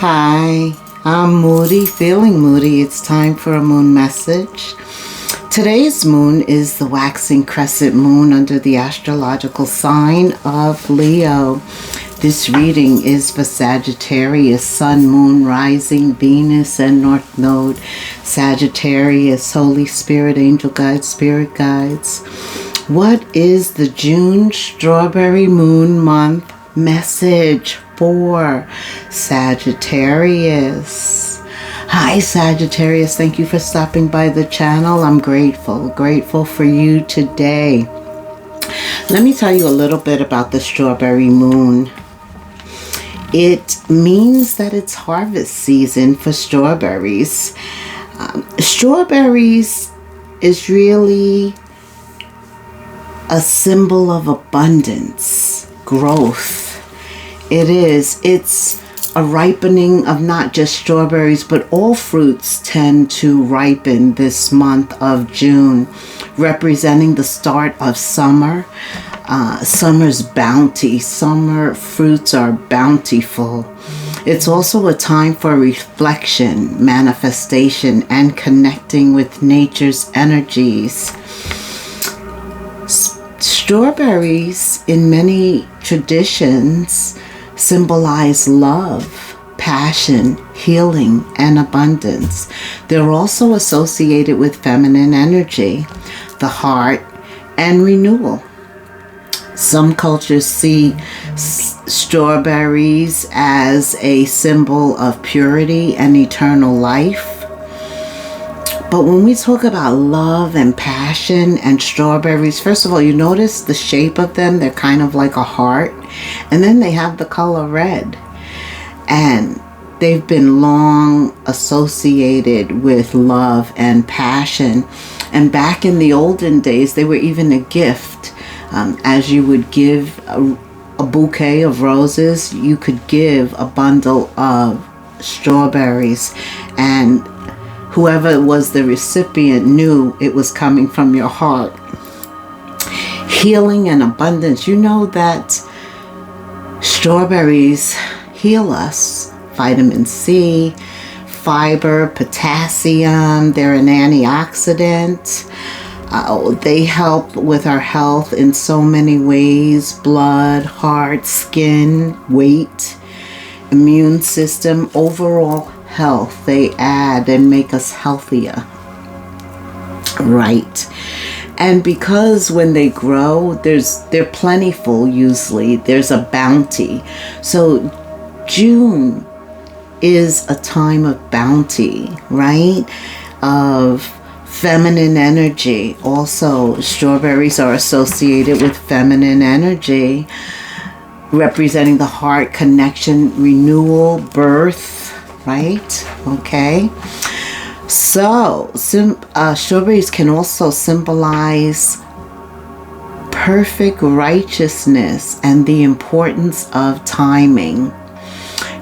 Hi, I'm Moody, feeling moody. It's time for a moon message. Today's moon is the waxing crescent moon under the astrological sign of Leo. This reading is for Sagittarius, Sun, Moon, Rising, Venus, and North Node. Sagittarius, Holy Spirit, Angel Guides, Spirit Guides. What is the June Strawberry Moon Month message for Sagittarius? Hi Sagittarius, thank you for stopping by the channel. I'm grateful for you today. Let me tell you a little bit about the strawberry moon. It means that it's harvest season for strawberries. Strawberries is really a symbol of abundance, growth. It's a ripening of not just strawberries, but all fruits tend to ripen this month of June, representing the start of summer. Summer's bounty. Summer fruits are bountiful. It's also a time for reflection, manifestation, and connecting with nature's energies. Strawberries, in many traditions, symbolize love, passion, healing, and abundance. They're also associated with feminine energy, the heart, and renewal. Some cultures see strawberries as a symbol of purity and eternal life. But when we talk about love and passion and strawberries, first of all, you notice the shape of them. They're kind of like a heart. And then they have the color red. And they've been long associated with love and passion. And back in the olden days, they were even a gift. As you would give a bouquet of roses, you could give a bundle of strawberries. And whoever was the recipient knew it was coming from your heart. Healing and abundance. You know that strawberries heal us. Vitamin C, fiber, potassium. They're an antioxidant. They help with our health in so many ways. Blood, heart, skin, weight, immune system, overall health. They add and make us healthier. Right. And because when they grow, they're plentiful usually. There's a bounty. So June is a time of bounty, right? Of feminine energy. Also, strawberries are associated with feminine energy, representing the heart, connection, renewal, birth, right? Okay. So, strawberries can also symbolize perfect righteousness and the importance of timing.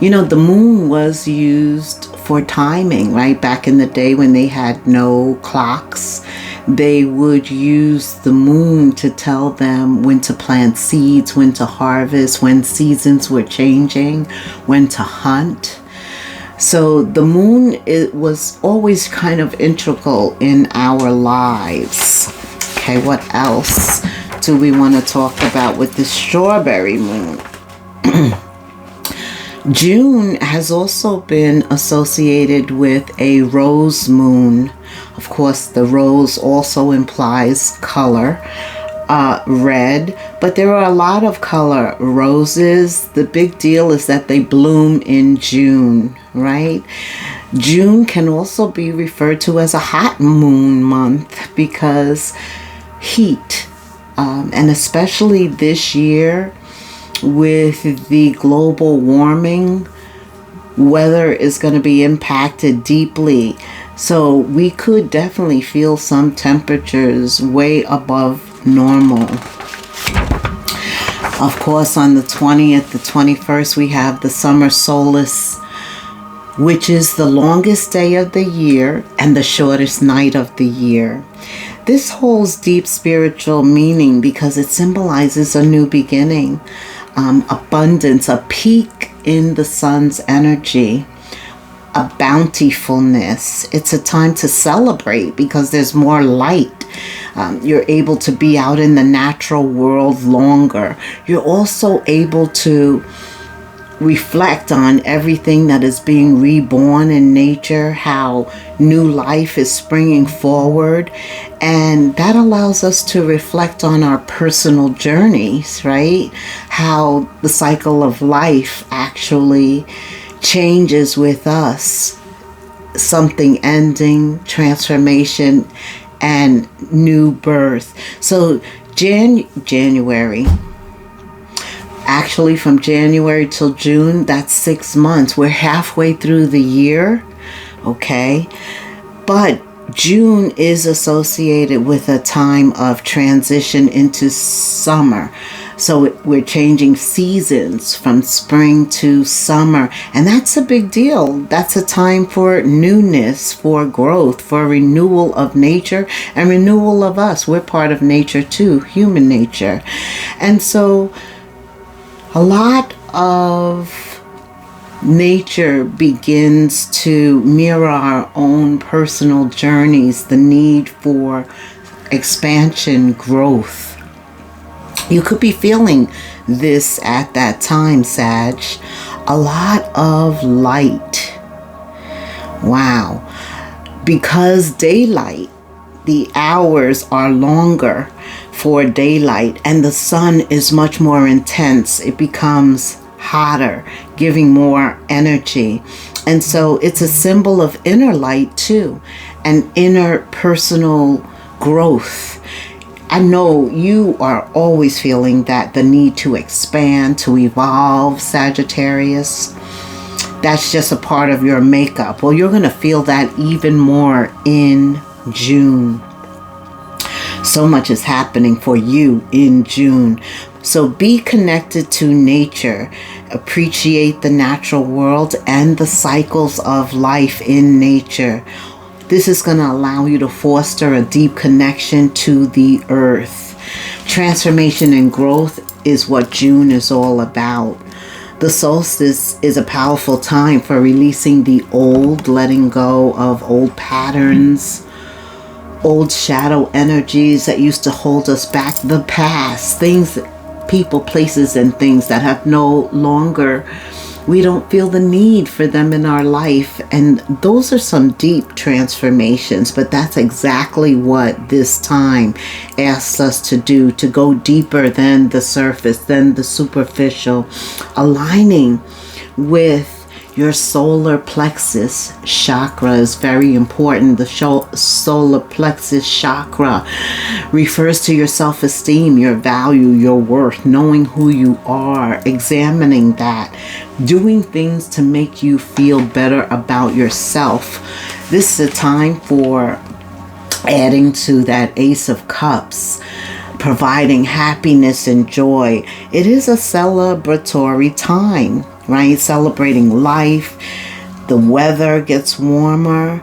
You know, the moon was used for timing, right? Back in the day when they had no clocks, they would use the moon to tell them when to plant seeds, when to harvest, when seasons were changing, when to hunt. So the moon, it was always kind of integral in our lives. Okay, what else do we want to talk about with the strawberry moon? June has also been associated with a rose moon. Of course, the rose also implies color, red, but there are a lot of color roses. The big deal is that they bloom in June, right? June can also be referred to as a hot moon month because heat, and especially this year, with the global warming, weather is going to be impacted deeply. So we could definitely feel some temperatures way above normal. Of course, on the 20th, the 21st, we have the summer solstice, which is the longest day of the year and the shortest night of the year. This holds deep spiritual meaning because it symbolizes a new beginning. abundance, a peak in the sun's energy, a bountifulness. It's a time to celebrate because there's more light. You're able to be out in the natural world longer. You're also able to reflect on everything that is being reborn in nature, how new life is springing forward. And that allows us to reflect on our personal journeys, right? How the cycle of life actually changes with us. Something ending, transformation, and new birth. So January, actually from January till June, that's 6 months. We're halfway through the year, okay? But June is associated with a time of transition into summer. So we're changing seasons from spring to summer. And that's a big deal. That's a time for newness, for growth, for renewal of nature and renewal of us. We're part of nature too, human nature. And so a lot of nature begins to mirror our own personal journeys, the need for expansion, growth. You could be feeling this at that time, Sag. A lot of light. Wow. Because daylight, the hours are longer for daylight and the sun is much more intense. It becomes hotter, giving more energy. And so it's a symbol of inner light too, and inner personal growth. I know you are always feeling that, the need to expand, to evolve, Sagittarius. That's just a part of your makeup. Well, you're going to feel that even more in June. So much is happening for you in June. So be connected to nature. Appreciate the natural world and the cycles of life in nature. This is going to allow you to foster a deep connection to the earth. Transformation and growth is what June is all about. The solstice is a powerful time for releasing the old, letting go of old patterns, old shadow energies that used to hold us back, the past, things, people, places, and things that have no longer, we don't feel the need for them in our life. And those are some deep transformations, but that's exactly what this time asks us to do, to go deeper than the surface, than the superficial, aligning with your solar plexus chakra is very important. The solar plexus chakra refers to your self-esteem, your value, your worth, knowing who you are, examining that, doing things to make you feel better about yourself. This is a time for adding to that Ace of Cups, providing happiness and joy. It is a celebratory time, right? Celebrating life. The weather gets warmer.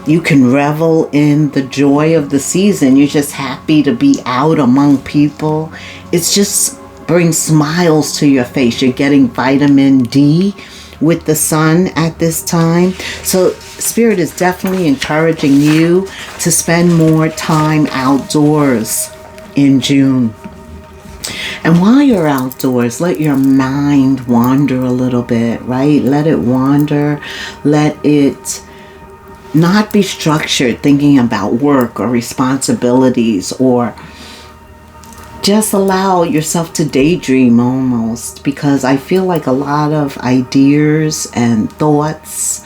You can revel in the joy of the season. You're just happy to be out among people. It's just brings smiles to your face. You're getting vitamin D with the sun at this time. So Spirit is definitely encouraging you to spend more time outdoors in June. And while you're outdoors, let your mind wander a little bit, right? Let it wander. Let it not be structured, thinking about work or responsibilities, or just allow yourself to daydream almost, because I feel like a lot of ideas and thoughts,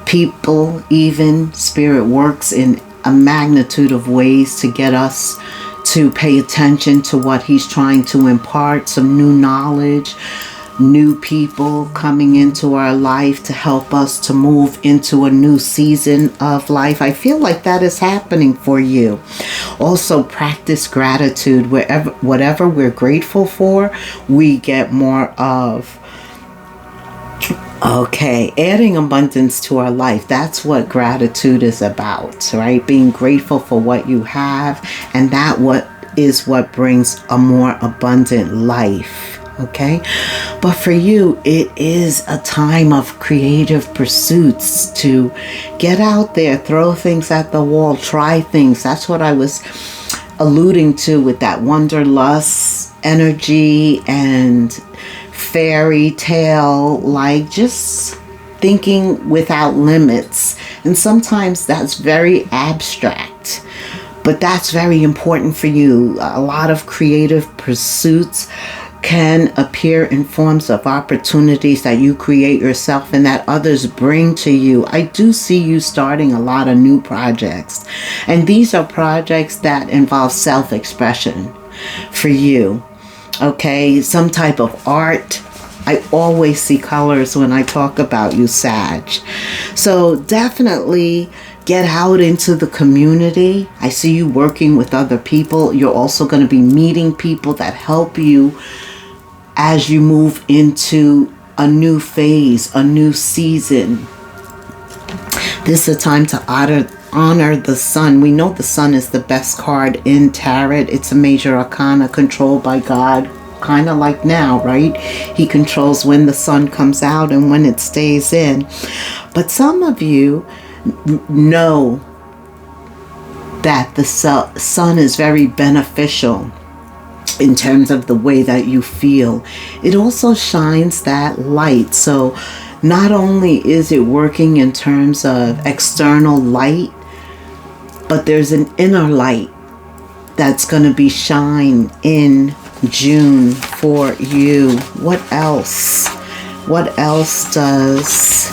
people, even Spirit works in a magnitude of ways to get us to pay attention to what he's trying to impart, some new knowledge, new people coming into our life to help us to move into a new season of life. I feel like that is happening for you. Also, practice gratitude. Whatever we're grateful for, we get more of. Okay, adding abundance to our life. That's what gratitude is about, right? Being grateful for what you have, and that what is what brings a more abundant life. Okay, but for you, it is a time of creative pursuits to get out there, throw things at the wall, try things. That's what I was alluding to with that wanderlust energy and fairy tale, like just thinking without limits. And sometimes that's very abstract, but that's very important for you. A lot of creative pursuits can appear in forms of opportunities that you create yourself and that others bring to you. I do see you starting a lot of new projects. And these are projects that involve self-expression for you. Okay, some type of art. I always see colors when I talk about you, Sag. So definitely get out into the community. I see you working with other people. You're also going to be meeting people that help you as you move into a new phase, a new season. This is a time to honor the sun. We know the sun is the best card in tarot. It's a major arcana controlled by God, kind of like now, right? He controls when the sun comes out and when it stays in. But some of you know that the sun is very beneficial in terms of the way that you feel. It also shines that light. So not only is it working in terms of external light, but there's an inner light that's going to be shine in June for you. What else? What else does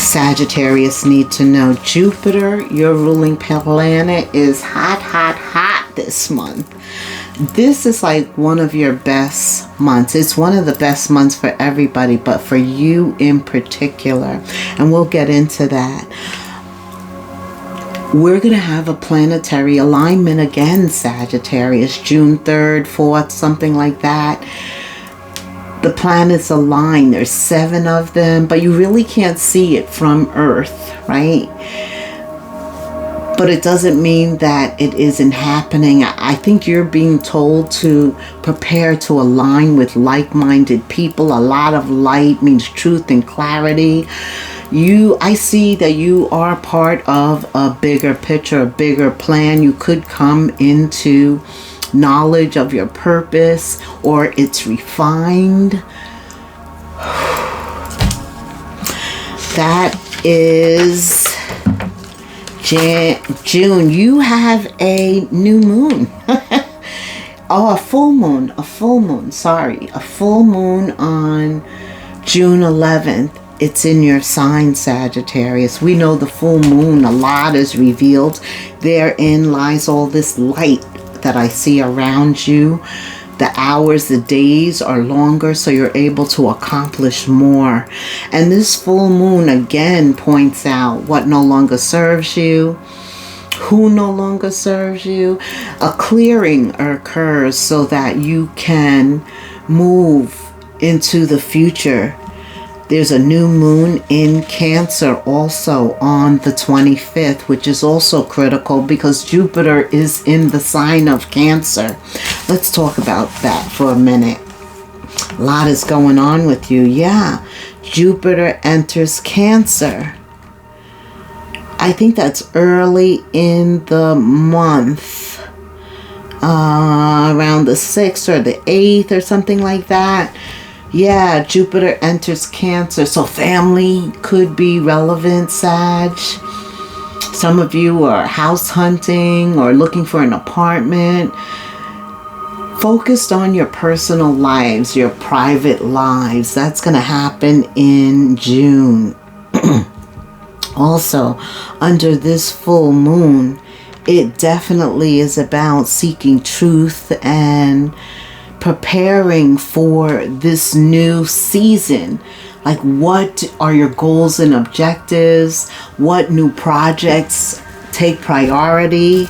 Sagittarius need to know? Jupiter, your ruling planet, is hot, hot, hot this month. This is like one of your best months. It's one of the best months for everybody, but for you in particular. And we'll get into that. We're going to have a planetary alignment again, Sagittarius, June 3rd, 4th, something like that. The planets align. There's 7 of them, but you really can't see it from Earth, right? But it doesn't mean that it isn't happening. I think you're being told to prepare to align with like-minded people. A lot of light means truth and clarity. I see that you are part of a bigger picture, a bigger plan. You could come into knowledge of your purpose, or it's refined. That is June. You have a new moon. Oh, a full moon. A full moon on June 11th. It's in your sign, Sagittarius. We know the full moon, a lot is revealed. Therein lies all this light that I see around you. The hours, the days are longer, so you're able to accomplish more. And this full moon again points out what no longer serves you, who no longer serves you. A clearing occurs so that you can move into the future. There's a new moon in Cancer also on the 25th, which is also critical because Jupiter is in the sign of Cancer. Let's talk about that for a minute. A lot is going on with you. Yeah, Jupiter enters Cancer. I think that's early in the month, around the 6th or the 8th or something like that. Yeah, Jupiter enters Cancer, so family could be relevant, Sag. Some of you are house hunting or looking for an apartment. Focused on your personal lives, your private lives. That's going to happen in June. Also, under this full moon, it definitely is about seeking truth and preparing for this new season. Like, what are your goals and objectives? What new projects take priority,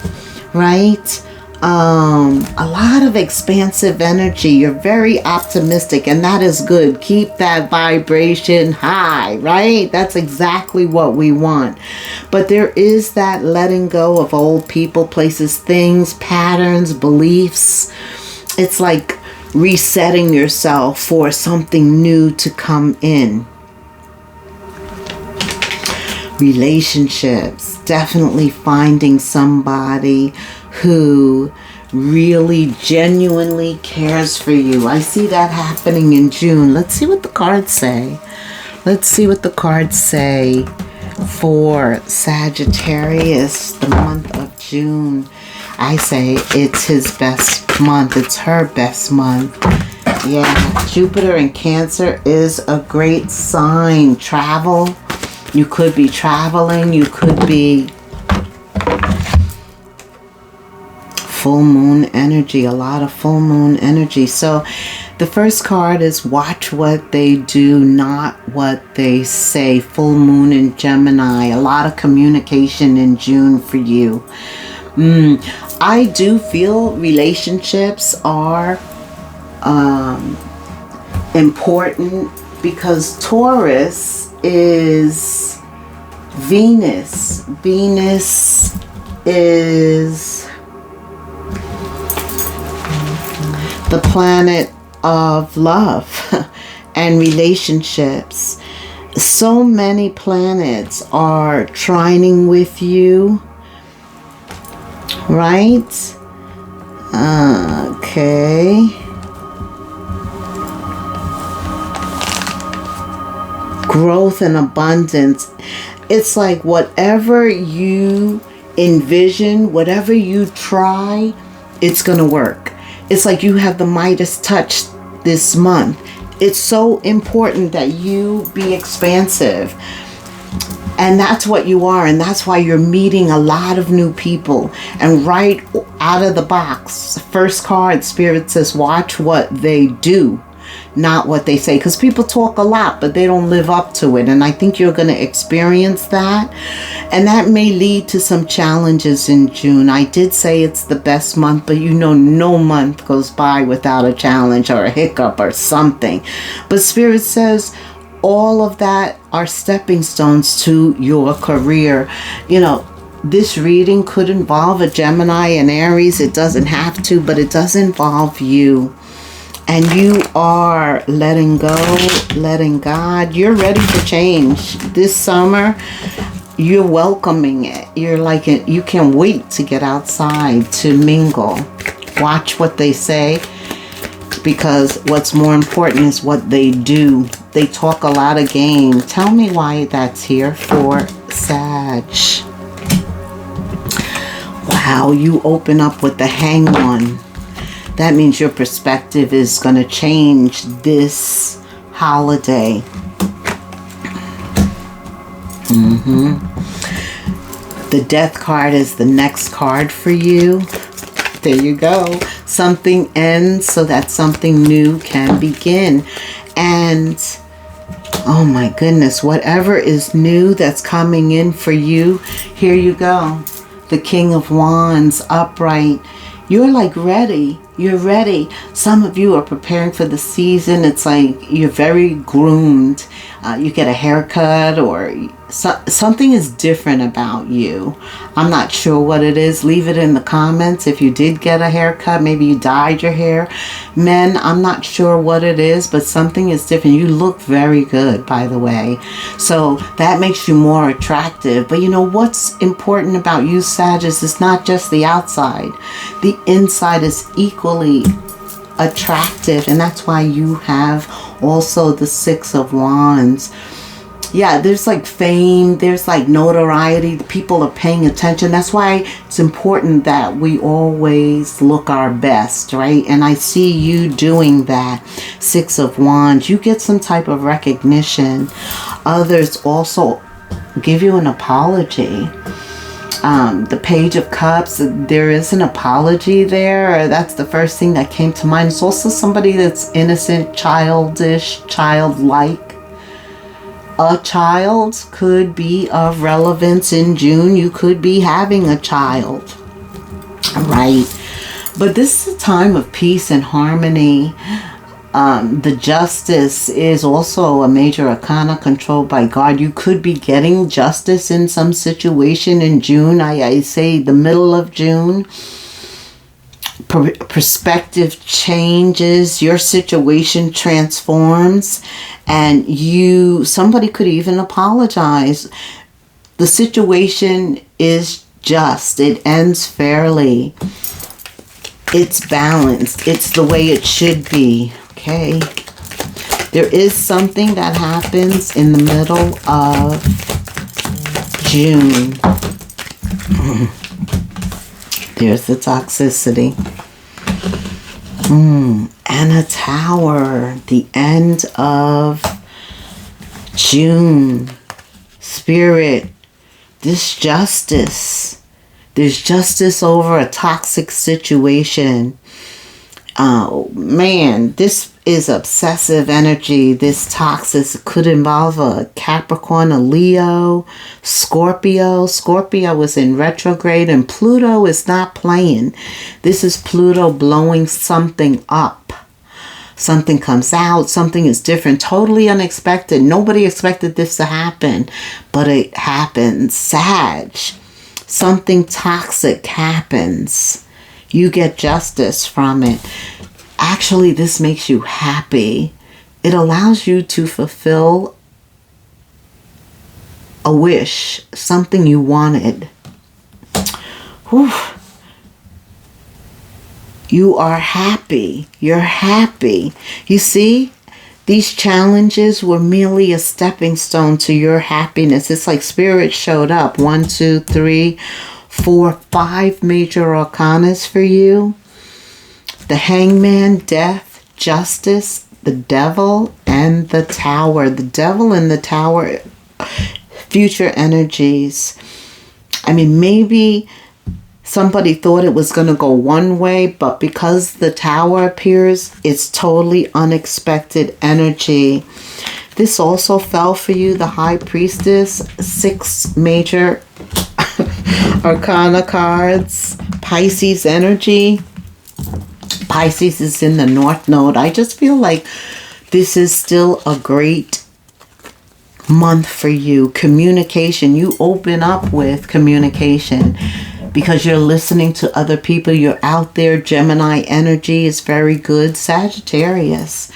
right? A lot of expansive energy. You're very optimistic, and that is good. Keep that vibration high, right? That's exactly what we want. But there is that letting go of old people, places, things, patterns, beliefs. It's like resetting yourself for something new to come in. Relationships, definitely finding somebody who really genuinely cares for you. I see that happening in June. Let's see what the cards say. Let's see what the cards say for Sagittarius, the month of June. I say it's his best month. It's her best month. Yeah, Jupiter in Cancer is a great sign. Travel. You could be traveling. You could be full moon energy. A lot of full moon energy. So the first card is watch what they do, not what they say. Full moon in Gemini. A lot of communication in June for you. I do feel relationships are important because Taurus is Venus. Venus is the planet of love and relationships. So many planets are trining with you, right? Okay. Growth and abundance. It's like whatever you envision, whatever you try, it's going to work. It's like you have the Midas touch this month. It's so important that you be expansive. And that's what you are. And that's why you're meeting a lot of new people. And right out of the box, first card, Spirit says, watch what they do, not what they say. Because people talk a lot, but they don't live up to it. And I think you're going to experience that. And that may lead to some challenges in June. I did say it's the best month, but you know, no month goes by without a challenge or a hiccup or something. But Spirit says all of that are stepping stones to your career. You know, this reading could involve a Gemini and Aries. It doesn't have to, but it does involve you. And you are letting go, letting God. You're ready for change. This summer, you're welcoming it. You're like, you can't wait to get outside, to mingle. Watch what they say, because what's more important is what they do. They talk a lot of game. Tell me why that's here for Sag. Wow, you open up with the Hanged One. That means your perspective is going to change this holiday. The Death card is the next card for you. There you go. Something ends so that something new can begin. And oh my goodness, whatever is new that's coming in for you, here you go. The King of Wands, upright. You're like ready. You're ready. Some of you are preparing for the season. It's like you're very groomed. You get a haircut or something is different about you. I'm not sure what it is. Leave it in the comments. If you did get a haircut, maybe you dyed your hair. Men, I'm not sure what it is, but something is different. You look very good, by the way. So that makes you more attractive. But you know what's important about you, Sagittarius, is not just the outside. The inside is equally attractive, and that's why you have also the Six of Wands. Yeah, there's like fame, there's like notoriety, people are paying attention. That's why it's important that we always look our best, right? And I see you doing that. Six of Wands, you get some type of recognition. Others also give you an apology. The Page of Cups, there is an apology there. That's the first thing that came to mind. It's also somebody that's innocent, childish, childlike. A child could be of relevance in June. You could be having a child, right? But this is a time of peace and harmony. The justice is also a major arcana controlled by God. You could be getting justice in some situation in June. I say the middle of June. Perspective changes, your situation transforms, and somebody could even apologize. The situation is just, it ends fairly, it's balanced, it's the way it should be. Okay, there is something that happens in the middle of June. There's the toxicity. And a tower. The end of June. Spirit. This justice. There's justice over a toxic situation. Oh, man. This is obsessive energy. This toxic could involve a Capricorn, a Leo, Scorpio. Scorpio is in retrograde and Pluto is not playing. This is Pluto blowing something up. Something comes out. Something is different. Totally unexpected. Nobody expected this to happen, but it happens. Sag. Something toxic happens. You get justice from it. Actually, this makes you happy. It allows you to fulfill a wish, something you wanted. Whew. You are happy. You're happy. You see, these challenges were merely a stepping stone to your happiness. It's like Spirit showed up. 1, 2, 3, 4, 5 major arcanas for you. The Hangman, Death, Justice, the Devil, and the Tower. The Devil and the Tower, future energies. I mean, maybe somebody thought it was going to go one way, but because the Tower appears, it's totally unexpected energy. This also fell for you, the High Priestess, 6 major arcana cards, Pisces energy. Pisces is in the North Node. I just feel like this is still a great month for you. Communication. You open up with communication because you're listening to other people. You're out there. Gemini energy is very good. Sagittarius.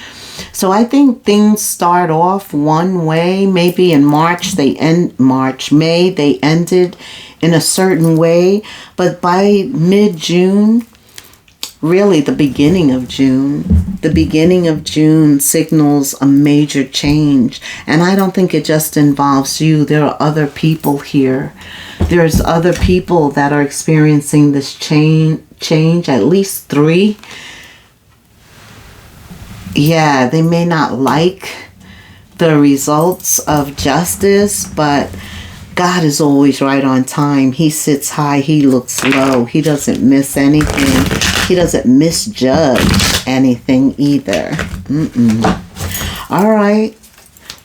So I think things start off one way. Maybe in March, May, they ended in a certain way. But by mid-June, really the beginning of June signals a major change. And I don't think it just involves you. There are other people here. There's other people that are experiencing this change, at least 3. Yeah, they may not like the results of justice, but God is always right on time. He sits high, he looks low. He doesn't miss anything. He doesn't misjudge anything either. All right.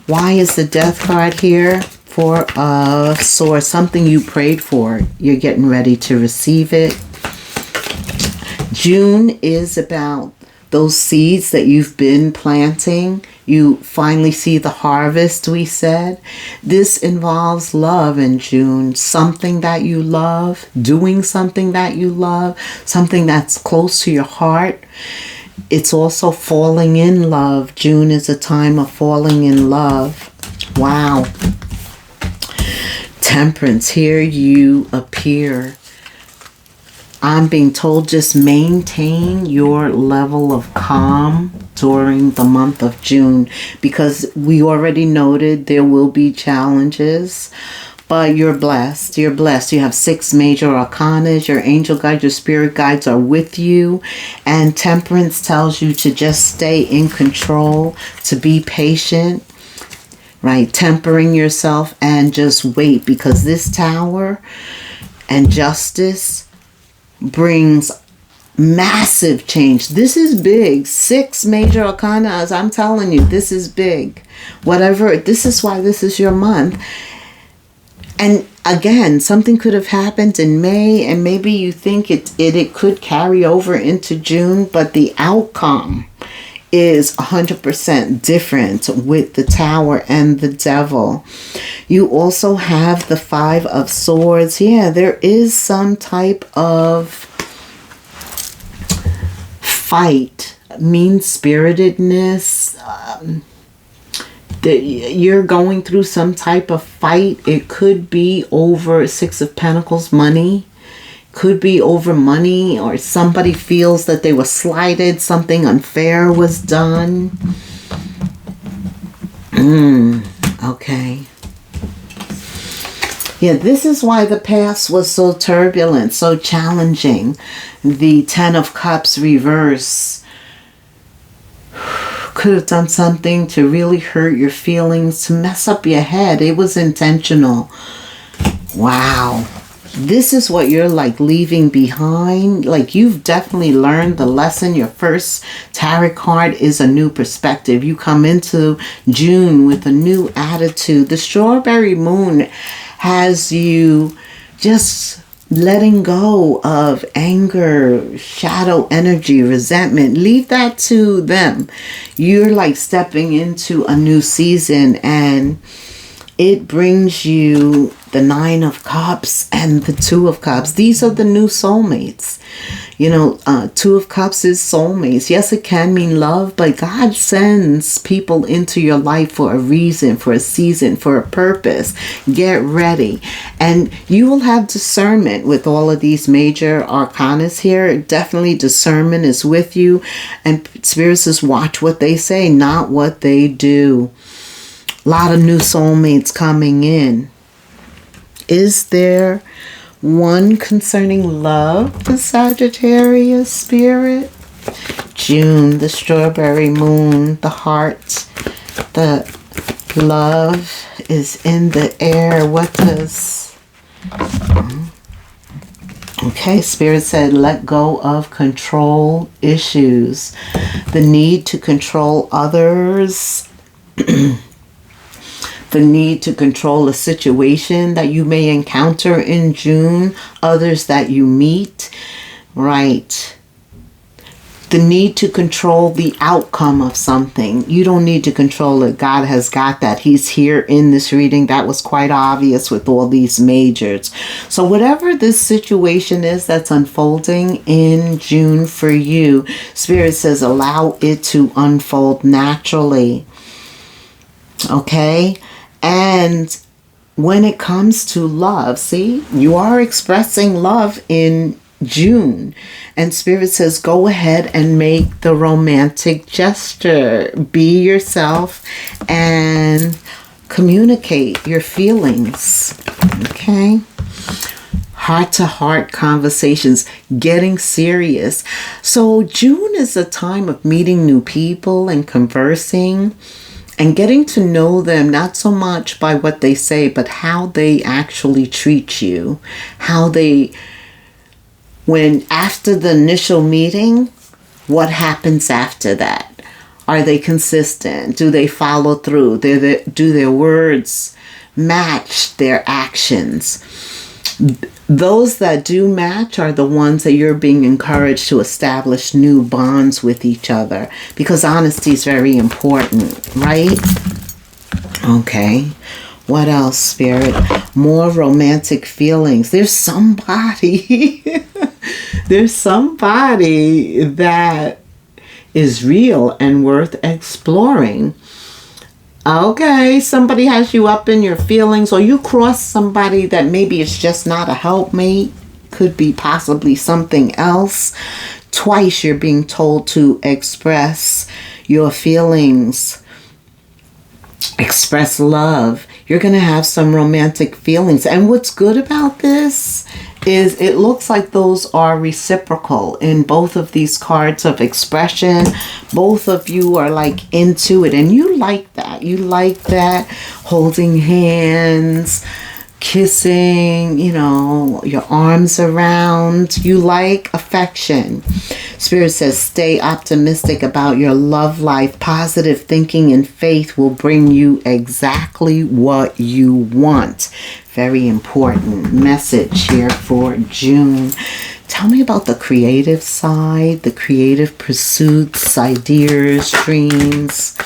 Why is the Death card here? 4 of Swords. Something you prayed for. You're getting ready to receive it. June is about those seeds that you've been planting. You finally see the harvest, we said. This involves love in June. Something that you love, doing something that you love, something that's close to your heart. It's also falling in love. June is a time of falling in love. Wow. Temperance, here you appear. I'm being told just maintain your level of calm during the month of June, because we already noted there will be challenges, but you're blessed. You're blessed. You have 6 major arcanas. Your angel guides, your spirit guides are with you. And temperance tells you to just stay in control, to be patient, right? Tempering yourself and just wait, because this Tower and justice brings massive change. This is big. 6 major arcanas. I'm telling you, this is big. Whatever. This is why this is your month. And again, something could have happened in May, and maybe you think it could carry over into June, but the outcome is 100% different with the Tower and the Devil. You also have the Five of Swords. Yeah, there is some type of fight, mean-spiritedness. You're going through some type of fight. It could be over Six of Pentacles, money. Could be over money, or somebody feels that they were slighted, something unfair was done. Okay. Yeah, this is why the past was so turbulent, so challenging. The Ten of Cups reverse could have done something to really hurt your feelings, to mess up your head. It was intentional. Wow. This is what you're like leaving behind. Like, you've definitely learned the lesson. Your first tarot card is a new perspective. You come into June with a new attitude. The strawberry moon has you just letting go of anger, shadow energy, resentment. Leave that to them. You're like stepping into a new season, and it brings you the Nine of Cups and the Two of Cups. These are the new soulmates. You know, Two of Cups is soulmates. Yes, it can mean love, but God sends people into your life for a reason, for a season, for a purpose. Get ready. And you will have discernment with all of these major arcanas here. Definitely discernment is with you. And Spirit says, watch what they say, not what they do. A lot of new soulmates coming in. Is there one concerning love for Sagittarius, Spirit? June, the strawberry moon, the heart, the love is in the air. What does... Okay, Spirit said, let go of control issues. The need to control others. The need to control a situation that you may encounter in June, others that you meet, right? The need to control the outcome of something. You don't need to control it. God has got that. He's here in this reading. That was quite obvious with all these majors. So whatever this situation is that's unfolding in June for you, Spirit says allow it to unfold naturally. Okay? And when it comes to love, see, you are expressing love in June. And Spirit says, go ahead and make the romantic gesture. Be yourself and communicate your feelings. Okay? Heart-to-heart conversations, getting serious. So June is a time of meeting new people and conversing. And getting to know them, not so much by what they say, but how they actually treat you. How they, when after the initial meeting, what happens after that? Are they consistent? Do they follow through? Do their words match their actions? Those that do match are the ones that you're being encouraged to establish new bonds with each other, because honesty is very important, right? Okay. What else, Spirit? More romantic feelings. There's somebody, there's somebody that is real and worth exploring. Okay, somebody has you up in your feelings, or you cross somebody that maybe it's just not a helpmate, could be possibly something else. Twice you're being told to express your feelings, express love. You're going to have some romantic feelings. And what's good about this is it looks like those are reciprocal in both of these cards of expression. Both of you are like into it, and you like that. You like that, holding hands, kissing, you know, your arms around. You like a affection. Spirit says stay optimistic about your love life. Positive thinking and faith will bring you exactly what you want. Very important message here for June. Tell me about the creative side, the creative pursuits, ideas, dreams.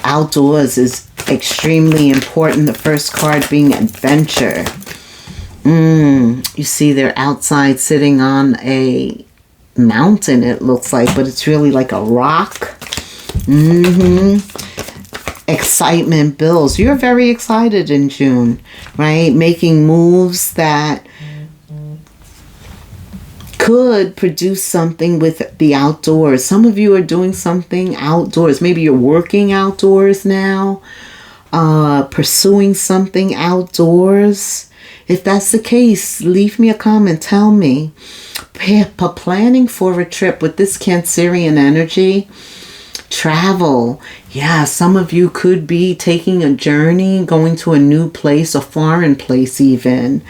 Outdoors is extremely important. The first card being adventure. You see they're outside sitting on a mountain, it looks like, but it's really like a rock. Excitement builds. You're very excited in June, right? Making moves that could produce something with the outdoors. Some of you are doing something outdoors. Maybe you're working outdoors now, pursuing something outdoors. If that's the case, leave me a comment. Tell me. Planning for a trip with this Cancerian energy. Travel. Yeah, some of you could be taking a journey, going to a new place, a foreign place even.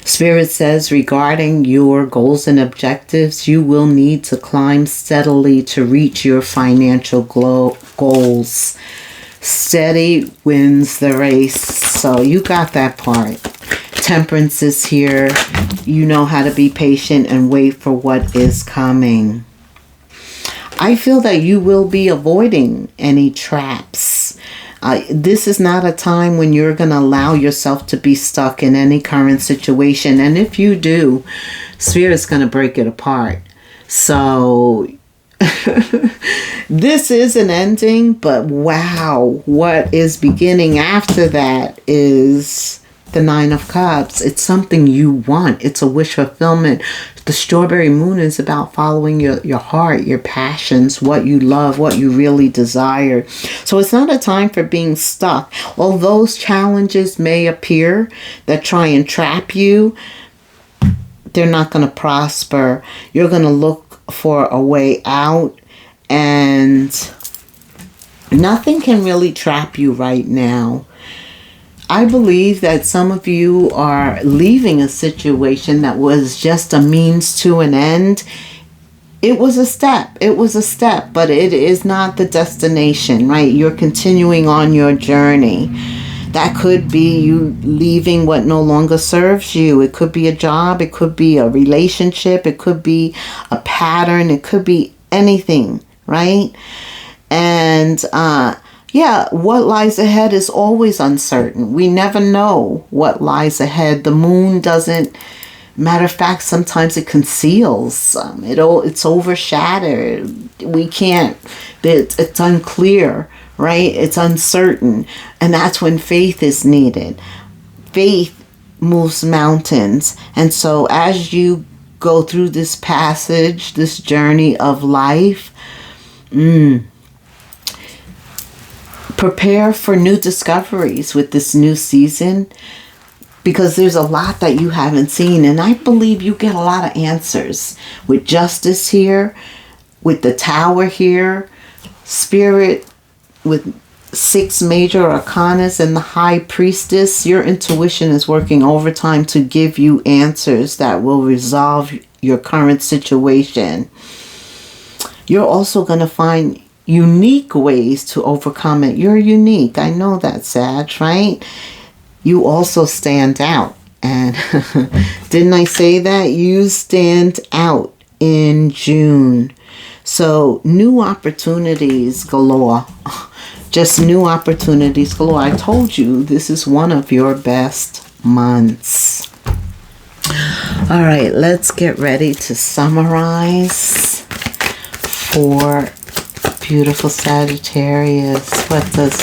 Spirit says regarding your goals and objectives, you will need to climb steadily to reach your financial goals. Steady wins the race. So you got that part. Temperance is here. You know how to be patient and wait for what is coming. I feel that you will be avoiding any traps. This is not a time when you're going to allow yourself to be stuck in any current situation. And if you do, Spirit's going to break it apart. So this is an ending, but wow, what is beginning after that is the Nine of Cups. It's something you want. It's a wish fulfillment. The strawberry moon is about following your heart, your passions, what you love, what you really desire. So it's not a time for being stuck. While those challenges may appear that try and trap you, they're not going to prosper. You're going to look for a way out, and nothing can really trap you right now. I believe that some of you are leaving a situation that was just a means to an end. It was a step. It was a step, but it is not the destination, right? You're continuing on your journey. That could be you leaving what no longer serves you. It could be a job. It could be a relationship. It could be a pattern. It could be anything, right? And, yeah, what lies ahead is always uncertain. We never know what lies ahead. The moon doesn't, matter of fact, sometimes it conceals. It's overshadowed. We can't, it's unclear, right? It's uncertain. And that's when faith is needed. Faith moves mountains. And so as you go through this passage, this journey of life, prepare for new discoveries with this new season, because there's a lot that you haven't seen, and I believe you get a lot of answers with Justice here, with the Tower here, Spirit with 6 major arcanas and the High Priestess. Your intuition is working overtime to give you answers that will resolve your current situation. You're also going to find unique ways to overcome it. You're unique. I know that, Sag, right? You also stand out. And didn't I say that? You stand out in June. So new opportunities galore. Just new opportunities galore. I told you this is one of your best months. All right, let's get ready to summarize for beautiful Sagittarius. What does,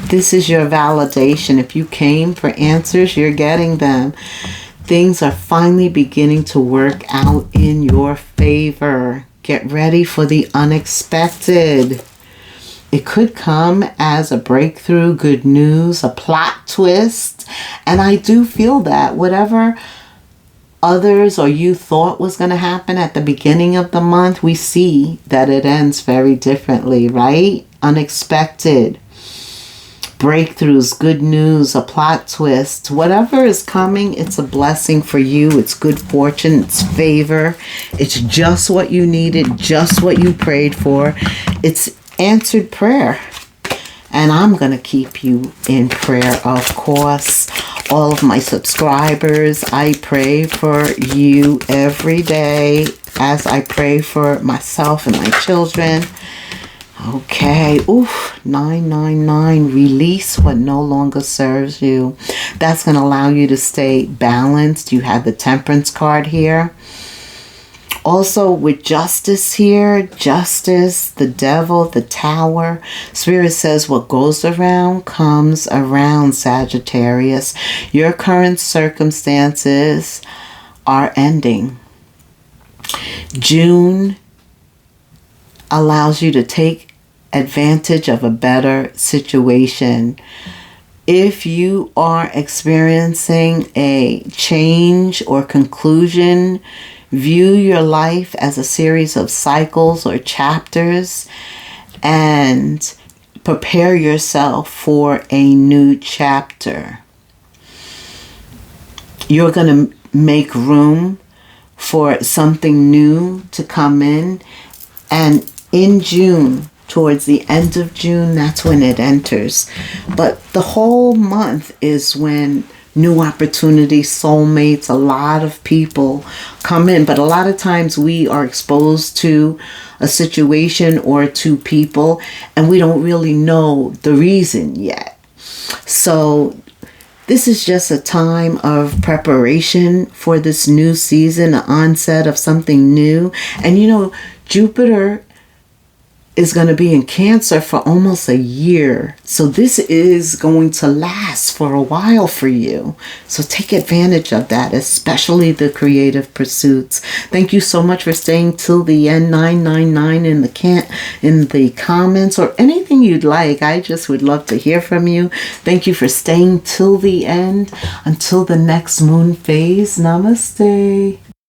this is your validation. If you came for answers, you're getting them. Things are finally beginning to work out in your favor. Get ready for the unexpected. It could come as a breakthrough, good news, a plot twist. And I do feel that whatever others or you thought was going to happen at the beginning of the month, we see that it ends very differently, right? Unexpected. breakthroughs, good news, a plot twist, whatever is coming, it's a blessing for you. It's good fortune, it's favor. It's just what you needed, just what you prayed for. It's answered prayer. And I'm going to keep you in prayer, of course. All of my subscribers, I pray for you every day as I pray for myself and my children. Okay, 999, release what no longer serves you. That's going to allow you to stay balanced. You have the Temperance card here. Also with Justice here, Justice, the Devil, the Tower. Spirit says what goes around comes around, Sagittarius. Your current circumstances are ending. June allows you to take advantage of a better situation. If you are experiencing a change or conclusion, view your life as a series of cycles or chapters and prepare yourself for a new chapter. You're going to make room for something new to come in, and in June, towards the end of June, that's when it enters. But the whole month is when new opportunities, soulmates, a lot of people come in. But a lot of times we are exposed to a situation or to people and we don't really know the reason yet. So this is just a time of preparation for this new season, the onset of something new. And you know, Jupiter is going to be in Cancer for almost a year. So this is going to last for a while for you. So take advantage of that, especially the creative pursuits. Thank you so much for staying till the end. 999 in the comments or anything you'd like. I just would love to hear from you. Thank you for staying till the end. Until the next moon phase. Namaste.